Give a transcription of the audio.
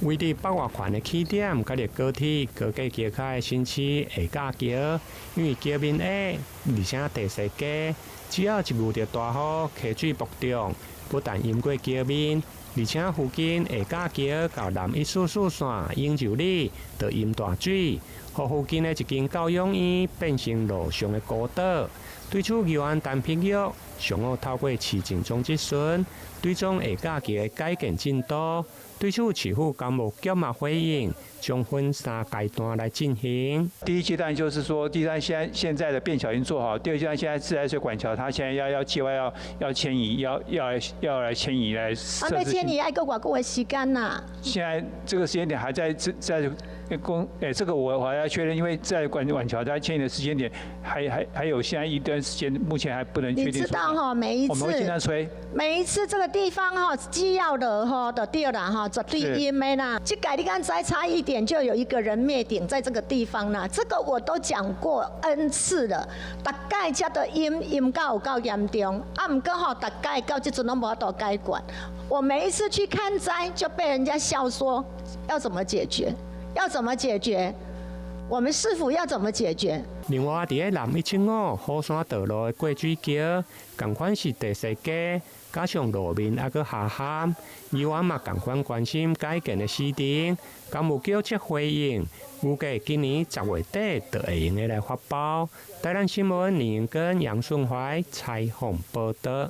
位於北外環的起點，甲個高鐵高架橋開新市下架橋，因為橋面矮，而且地勢低，只要一遇到大雨，溪水暴漲，不但淹過橋面，而且附近下架橋到南一四四線永州里就淹大水，和附近的一間教養院變成路上的孤島。對此，宜蘭陳培玉上午透過市政總質詢，追蹤下架橋的改建進度。對此，市府工務局嘛回應，將分3階段來進行。第一階段就是說，第一階段現在的便橋已經做好，第二階段現在自來水管橋，它現在要計劃要遷移，要來遷移來設置。遷移要個偌久的時間吶？現在這個時間點還在這個我還要確認，因為在管橋它遷移的時間點還有現在一段時間，目前還不能確定。你知道哈，每一次我們會盡量催。每一次這個地方哈，只要落哈就對啦哈，絕對淹的啦。這改你剛才差一點就有一個人滅頂在這個地方啦，這個我都講過 N 次了。大概這的淹到有夠嚴重，啊唔過吼，大概到這陣都無法度解決。我每一次去看災就被人家笑說，要怎麼解決？要怎麼解決？我們市府要怎麼解決？另外，在南175虎山道路的過水橋，同款是地勢低，加上路面還閣下陷，宜蘭嘛同款關心改建的施工，工務局則回應，預計今年10月底就會用的來發包。台南新聞林跟楊順懷採訪報道。